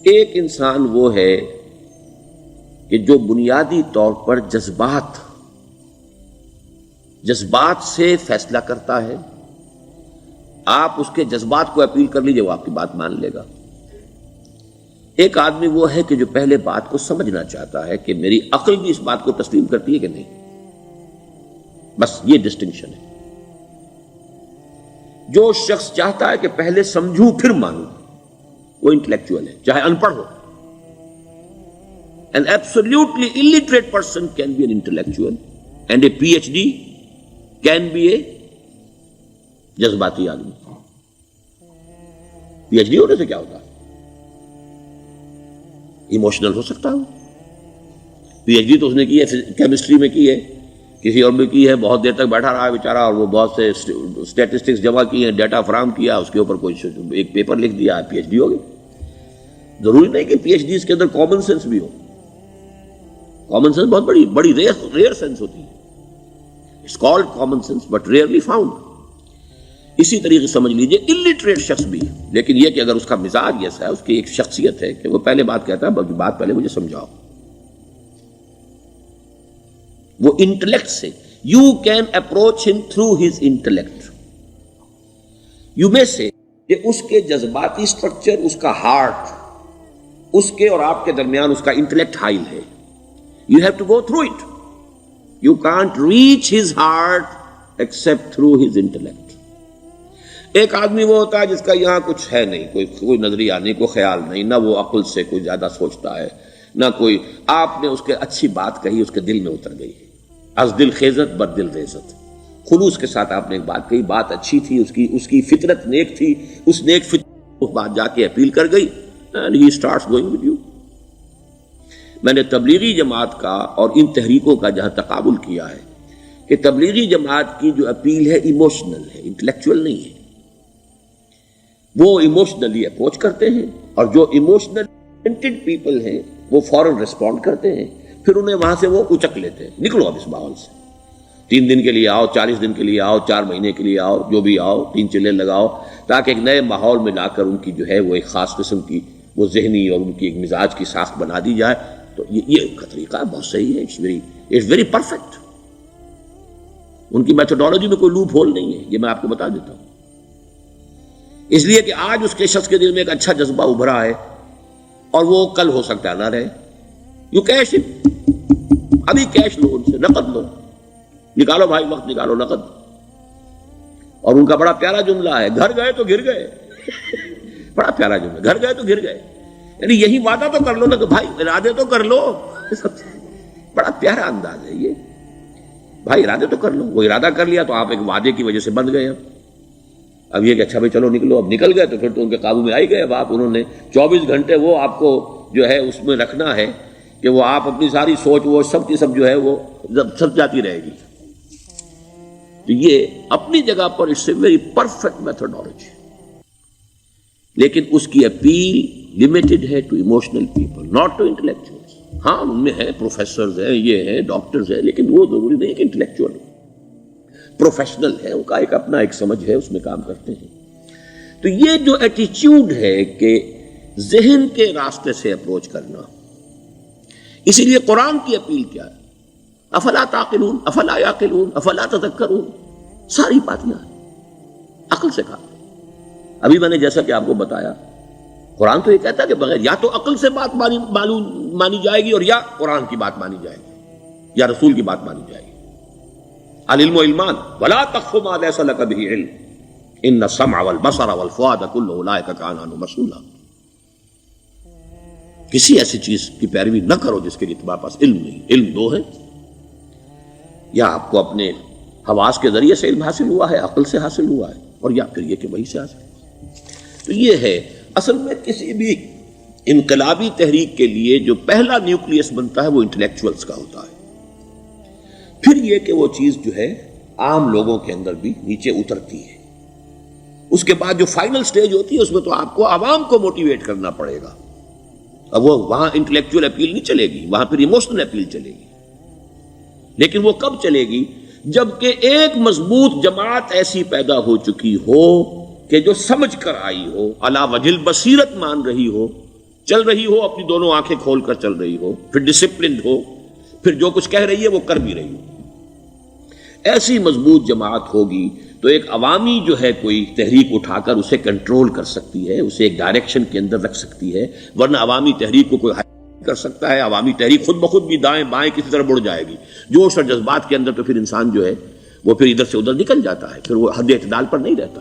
ایک انسان وہ ہے کہ جو بنیادی طور پر جذبات سے فیصلہ کرتا ہے. آپ اس کے جذبات کو اپیل کر لیجیے، وہ آپ کی بات مان لے گا. ایک آدمی وہ ہے کہ جو پہلے بات کو سمجھنا چاہتا ہے کہ میری عقل بھی اس بات کو تسلیم کرتی ہے کہ نہیں. بس یہ ڈسٹنکشن ہے. جو شخص چاہتا ہے کہ پہلے سمجھوں پھر مانوں، وہ انٹلیکچوئل ہے، چاہے ان پڑھ ہو. An absolutely illiterate person can be an intellectual and a PhD can be a جذباتی آدمی. پی ایچ ڈی ہونے سے کیا ہوتا ہے؟ ایموشنل ہو سکتا ہوں. پی ایچ ڈی تو اس نے کی ہے کیمسٹری میں کی ہے، کسی اور میں کی ہے، بہت دیر تک بیٹھا رہا ہے بیچارہ، اور وہ بہت سے اسٹیٹسٹکس جمع کی ہیں، ڈیٹا فراہم کیا، اس کے اوپر کوئی ایک پیپر لکھ دیا، پی ایچ ڈی ہو گئی. ضروری نہیں کہ پی ایچ ڈی کے اندر کامن سینس بھی ہو. کامن سینس بہت بڑی ریئر سینس ہوتی ہے. It's called common sense but rarely found. اسی طریقے سمجھ لیجئے الٹریٹ شخص بھی، لیکن یہ کہ اگر اس کا مزاج ایسا ہے، اس کی ایک شخصیت ہے کہ وہ پہلے بات کہتا ہے، بلکہ بات پہلے مجھے سمجھاؤ. وہ انٹلیکٹ سے یو کین اپروچ ہم تھرو ہز انٹلیکٹ. یو میں سے کہ اس کے جذباتی سٹرکچر، اس کا ہارٹ، اس کے اور آپ کے درمیان اس کا انٹلیکٹ حائل ہے. You have to go through it. You can't reach his heart except through his intellect. ایک آدمی وہ ہوتا ہے جس کا یہاں کچھ ہے نہیں، کوئی نظریہ نہیں، کوئی خیال نہیں، نہ وہ عقل سے کوئی زیادہ سوچتا ہے، نہ کوئی. آپ نے اس کے اچھی بات کہی، اس کے دل میں اتر گئی. از دل خیزت بر دل ریزت. خلوص کے ساتھ آپ نے ایک بات کہی، بات اچھی تھی، اس کی فطرت نیک تھی، اس نیک فطرت بات جا کے اپیل کر گئی. And he starts going with you. میں نے تبلیغی جماعت کا اور ان تحریکوں کا جہاں تقابل کیا ہے کہ تبلیغی جماعت کی جو اپیل ہے ایموشنل ہے، انٹلیکچوئل نہیں ہے. وہ ایموشنلی اپروچ کرتے ہیں، اور جو ایموشنل پیپل ہیں وہ فوراً ریسپونڈ کرتے ہیں، پھر انہیں وہاں سے وہ اچک لیتے ہیں. نکلو اب اس ماحول سے، 3 دن کے لیے آؤ، 40 دن کے لیے آؤ، 4 مہینے کے لیے آؤ، جو بھی آؤ، 3 چلے لگاؤ، تاکہ ایک نئے ماحول میں لا کر ان کی جو ہے وہ ایک خاص قسم کی وہ ذہنی اور ان کی ایک مزاج کی ساخت بنا دی جائے. تو یہ ان کا طریقہ بہت صحیح ہے. It's very perfect. ان کی میتھڈالوجی میں کوئی لوپ ہول نہیں ہے، یہ میں آپ کو بتا دیتا ہوں. اس لیے کہ آج اس کے شخص کے دل میں ایک اچھا جذبہ ابھرا ہے، اور وہ کل ہو سکتا ہے نہ رہے. یو کیش اٹ، ابھی کیش لو، ان سے نقد لو، نکالو بھائی، وقت نکالو نقد. اور ان کا بڑا پیارا جملہ ہے، گھر گئے تو گر گئے. بڑا پیارا جملہ، گھر گئے تو گر گئے. یعنی یہی وعدہ تو کر لو نا کہ بھائی ارادے تو کر لو. بڑا پیارا انداز ہے یہ. بھائی ارادے تو کر لو. وہ ارادہ کر لیا تو آپ ایک وعدے کی وجہ سے بند گئے. اب یہ کہ اچھا بھائی چلو نکلو، اب نکل گئے تو پھر تو ان کے قابو میں آئی گئے. اب آپ انہوں نے 24 گھنٹے وہ آپ کو جو ہے اس میں رکھنا ہے کہ وہ آپ اپنی ساری سوچ وہ سب کی سب جو ہے وہ سب جاتی رہے گی. تو یہ اپنی جگہ پر it's a very perfect methodology, لیکن اس کی اپیل لمیٹڈ ہے to emotional people, not to intellectuals. ہاں ان میں ہیں پروفیسرز ہیں، یہ ہیں ڈاکٹرز ہیں، لیکن وہ ضروری نہیں کہ انٹلیکچوئل ہو. پروفیشنل ہے، ان کا ایک اپنا ایک سمجھ ہے، اس میں کام کرتے ہیں. تو یہ جو ایٹیچیوڈ ہے کہ ذہن کے راستے سے اپروچ کرنا، اسی لیے قرآن کی اپیل کیا ہے؟ افلا تعقلون، افلا یعقلون، افلا تذکرون. ساری باتیں عقل سے کہا. ابھی میں نے جیسا کہ آپ کو بتایا، قرآن تو یہ کہتا ہے کہ بغیر یا تو عقل سے بات مانی جائے گی، اور یا قرآن کی بات مانی جائے گی، یا رسول کی بات مانی جائے گی. العلم علمان ولا تخف ما ليس لك به علم ان السمع والبصر والفؤاد كل اولئك كان عنه مسؤولا. کسی ایسی چیز کی پیروی نہ کرو جس کے لیے تمہارے پاس علم نہیں. علم 2 ہے، یا آپ کو اپنے حواس کے ذریعے سے علم حاصل ہوا ہے، عقل سے حاصل ہوا ہے، اور یا پھر یہ کہ وہی سے حاصل. تو یہ ہے اصل میں کسی بھی انقلابی تحریک کے لیے جو پہلا نیوکلیس بنتا ہے وہ انٹلیکچوئلز کا ہوتا ہے. پھر یہ کہ وہ چیز جو ہے عام لوگوں کے اندر بھی نیچے اترتی ہے. اس کے بعد جو فائنل سٹیج ہوتی ہے اس میں تو آپ کو عوام کو موٹیویٹ کرنا پڑے گا. اب وہ وہاں انٹلیکچوئل اپیل نہیں چلے گی، وہاں پھر ایموشنل اپیل چلے گی. لیکن وہ کب چلے گی؟ جبکہ ایک مضبوط جماعت ایسی پیدا ہو چکی ہو کہ جو سمجھ کر آئی ہو، علی وجہ البصیرت مان رہی ہو چل رہی ہو اپنی دونوں آنکھیں کھول کر چل رہی ہو، پھر ڈسپلنڈ ہو، پھر جو کچھ کہہ رہی ہے وہ کر بھی رہی ہو، ایسی مضبوط جماعت ہوگی تو ایک عوامی جو ہے کوئی تحریک اٹھا کر اسے کنٹرول کر سکتی ہے، اسے ایک ڈائریکشن کے اندر رکھ سکتی ہے، ورنہ عوامی تحریک کو کوئی کر سکتا ہے؟ عوامی تحریک خود بخود بھی دائیں بائیں کسی طرح بڑھ جائے گی، جوش اور جذبات کے اندر، تو پھر انسان جو ہے وہ پھر ادھر سے ادھر نکل جاتا ہے، پھر وہ حد اعتدال پر نہیں رہتا۔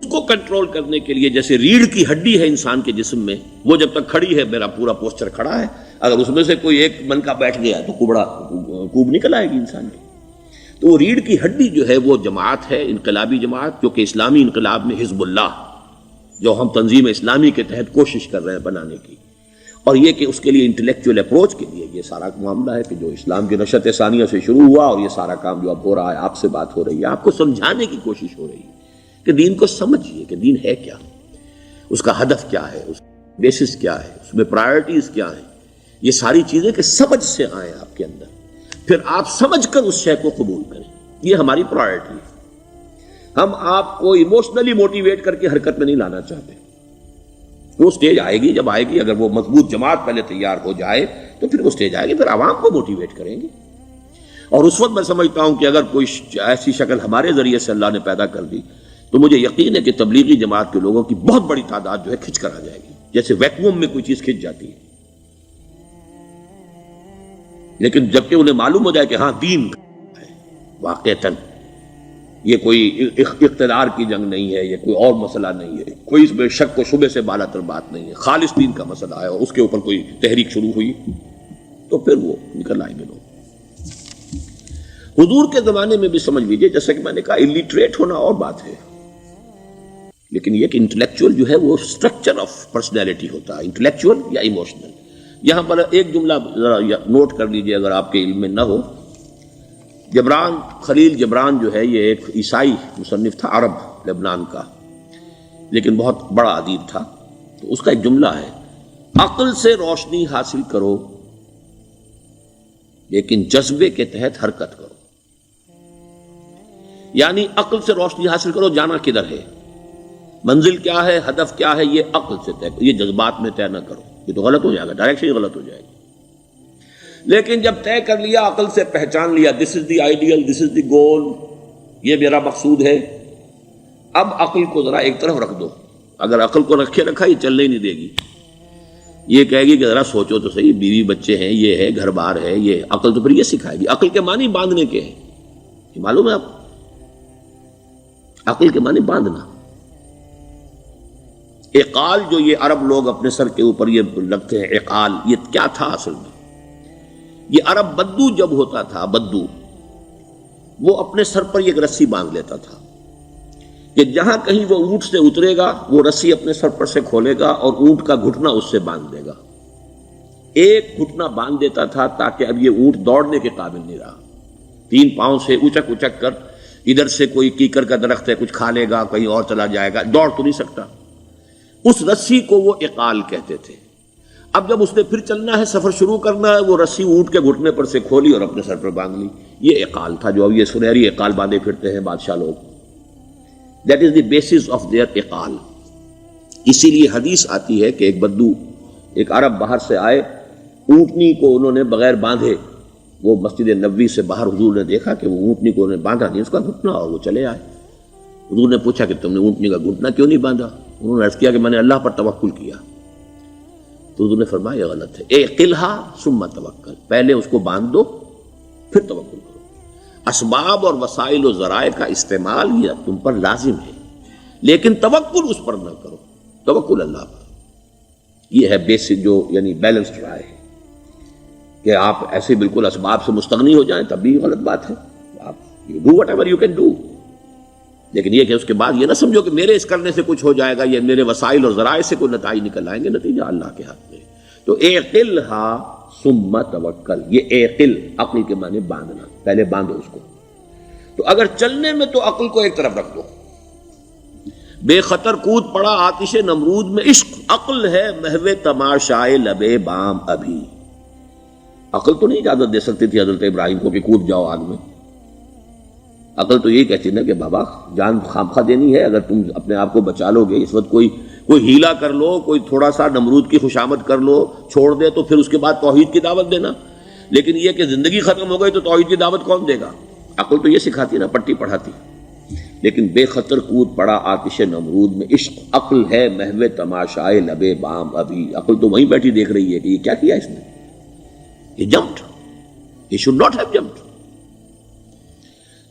اس کو کنٹرول کرنے کے لیے جیسے ریڑھ کی ہڈی ہے انسان کے جسم میں، وہ جب تک کھڑی ہے میرا پورا پوسچر کھڑا ہے، اگر اس میں سے کوئی ایک من کا بیٹھ گیا تو کوب نکل آئے گی انسان کی۔ تو وہ ریڑھ کی ہڈی جو ہے وہ جماعت ہے، انقلابی جماعت، جو کہ اسلامی انقلاب میں حزب اللہ، جو ہم تنظیم اسلامی کے تحت کوشش کر رہے ہیں بنانے کی، اور یہ کہ اس کے لیے انٹلیکچوئل اپروچ کے لیے یہ سارا معاملہ ہے کہ جو اسلام کی نشأت ثانیہ سے شروع ہوا، اور یہ سارا کام جو اب ہو رہا ہے، آپ سے بات ہو رہی ہے، آپ کو سمجھانے کی کوشش ہو رہی ہے کہ دین کو سمجھیے کہ دین ہے کیا، اس کا ہدف کیا ہے، اس کا بیسس کیا ہے، اس میں پرائرٹیز کیا ہیں، یہ ساری چیزیں کہ سمجھ سے آئیں آپ کے اندر، پھر آپ سمجھ کر اس شے کو قبول کریں۔ یہ ہماری پرائرٹی ہے۔ ہم آپ کو ایموشنلی موٹیویٹ کر کے حرکت میں نہیں لانا چاہتے۔ وہ سٹیج آئے گی، جب آئے گی، اگر وہ مضبوط جماعت پہلے تیار ہو جائے تو پھر وہ سٹیج آئے گی، پھر عوام کو موٹیویٹ کریں گے۔ اور اس وقت میں سمجھتا ہوں کہ اگر کوئی ایسی شکل ہمارے ذریعے سے اللہ نے پیدا کر دی تو مجھے یقین ہے کہ تبلیغی جماعت کے لوگوں کی بہت بڑی تعداد جو ہے کھنچ کر آ جائے گی، جیسے ویکیوم میں کوئی چیز کھنچ جاتی ہے۔ لیکن جبکہ انہیں معلوم ہو جائے کہ ہاں دین ہے واقعتاً، یہ کوئی اقتدار کی جنگ نہیں ہے، یہ کوئی اور مسئلہ نہیں ہے، کوئی اس میں شک و شبے سے بالا تر بات نہیں ہے، خالص دین کا مسئلہ ہے، اور اس کے اوپر کوئی تحریک شروع ہوئی تو پھر وہ نکل آئیں گے لوگ۔ حضور کے زمانے میں بھی سمجھ لیجئے، جیسا کہ میں نے کہا الٹریٹ ہونا اور بات ہے، لیکن یہ کہ انٹلیکچوئل جو ہے وہ اسٹرکچر آف پرسنالٹی ہوتا ہے، انٹلیکچوئل یا ایموشنل۔ یہاں پر ایک جملہ ذرا نوٹ کر لیجئے اگر آپ کے علم میں نہ ہو، جبران، خلیل جبران جو ہے یہ ایک عیسائی مصنف تھا، عرب لبنان کا، لیکن بہت بڑا ادیب تھا۔ تو اس کا ایک جملہ ہے، عقل سے روشنی حاصل کرو لیکن جذبے کے تحت حرکت کرو۔ یعنی عقل سے روشنی حاصل کرو، جانا کدھر ہے، منزل کیا ہے، ہدف کیا ہے، یہ عقل سے طے کرو، یہ جذبات میں طے نہ کرو، یہ تو غلط ہو جائے گا، ڈائریکشن ہی غلط ہو جائے گی۔ لیکن جب طے کر لیا، عقل سے پہچان لیا، دس از دی آئیڈیل، دس از دی گول، یہ میرا مقصود ہے، اب عقل کو ذرا ایک طرف رکھ دو۔ اگر عقل کو رکھے رکھا یہ چلنے ہی نہیں دے گی، یہ کہے گی کہ ذرا سوچو تو صحیح، بیوی بچے ہیں، یہ ہے، گھر بار ہے، یہ عقل تو پھر یہ سکھائے گی۔ عقل کے معنی باندھنے کے ہیں، یہ معلوم ہے آپ، عقل کے معنی باندھنا۔ اقال جو یہ عرب لوگ اپنے سر کے اوپر یہ لگتے ہیں، اقال، یہ کیا تھا اصل میں؟ یہ عرب بدو جب ہوتا تھا، بدو وہ اپنے سر پر ایک رسی باندھ لیتا تھا کہ جہاں کہیں وہ اونٹ سے اترے گا وہ رسی اپنے سر پر سے کھولے گا اور اونٹ کا گھٹنا اس سے باندھ دے گا۔ ایک گھٹنا باندھ دیتا تھا تاکہ اب یہ اونٹ دوڑنے کے قابل نہیں رہا، 3 پاؤں سے اچک اچک کر، ادھر سے کوئی کیکر کا درخت ہے کچھ کھا لے گا، کہیں اور چلا جائے گا، دوڑ تو نہیں سکتا۔ اس رسی کو وہ اقال کہتے تھے۔ اب جب اس نے پھر چلنا ہے، سفر شروع کرنا ہے، وہ رسی اونٹ کے گھٹنے پر سے کھولی اور اپنے سر پر باندھ لی، یہ اقال تھا جو اب یہ سنہری اقال باندھے پھرتے ہیں بادشاہ لوگ۔ That is the basis of their اقال۔ اسی لیے حدیث آتی ہے کہ ایک بدو، ایک عرب باہر سے آئے، اونٹنی کو انہوں نے بغیر باندھے، وہ مسجد نبوی سے باہر حضور نے دیکھا کہ وہ اونٹنی کو انہوں نے باندھا نہیں، اس کا گھٹنا، اور وہ چلے آئے۔ حضور نے پوچھا کہ تم نے اونٹنی کا گھٹنا کیوں نہیں باندھا؟ انہوں نے عرض کیا کہ میں نے اللہ پر توکل کیا۔ تو حضور نے فرمایا یہ غلط ہے، اعقلھا ثم توکل، پہلے اس کو باندھ دو پھر توکل کرو۔ اسباب اور وسائل و ذرائع کا استعمال یہ تم پر لازم ہے، لیکن توکل اس پر نہ کرو، توکل اللہ پر۔ یہ ہے بیسک جو یعنی بیلنسڈ رائے ہے کہ آپ ایسے بالکل اسباب سے مستغنی ہو جائیں تب بھی غلط بات ہے، آپ do what ever you can do, لیکن یہ کہ اس کے بعد یہ نہ سمجھو کہ میرے اس کرنے سے کچھ ہو جائے گا، یہ میرے وسائل اور ذرائع سے کوئی نتائج نکل آئیں گے، نتیجہ اللہ کے ہاتھ میں۔ تو اعقلھا ثم توکل، یہ اعقل، عقل کے معنی باندھنا، پہلے باندھو اس کو۔ تو اگر چلنے میں تو عقل کو ایک طرف رکھ دو، بے خطر کود پڑا آتش نمرود میں عشق، عقل ہے محو تماشائے لبے بام ابھی۔ عقل تو نہیں اجازت دے سکتی تھی حضرت ابراہیم کو کہ کود جاؤ آگ میں، عقل تو یہی کہتی نا کہ بابا جان خامخواہ دینی ہے، اگر تم اپنے آپ کو بچا لو گے، اس وقت کوئی کوئی ہیلا کر لو، کوئی تھوڑا سا نمرود کی خوشامد کر لو، چھوڑ دے تو پھر اس کے بعد توحید کی دعوت دینا. لیکن یہ کہ زندگی ختم ہو گئی تو توحید کی دعوت کون دے گا؟ عقل تو یہ سکھاتی نا، پٹی پڑھاتی. لیکن بے خطر کود پڑا آتش نمرود میں عشق. عقل ہے محو تماشائے لبے بام ابھی. عقل تو وہیں بیٹھی دیکھ رہی ہے کہ یہ کیا کیا اس نے. یہ جمپڈ، یہ شوڈ ناٹ ہیو جمپڈ.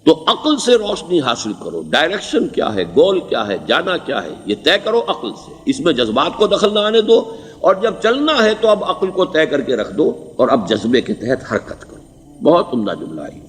تو عقل سے روشنی حاصل کرو. ڈائریکشن کیا ہے، گول کیا ہے، جانا کیا ہے، یہ طے کرو عقل سے. اس میں جذبات کو دخل نہ آنے دو، اور جب چلنا ہے تو اب عقل کو طے کر کے رکھ دو اور اب جذبے کے تحت حرکت کرو. بہت عمدہ جملہ ہے.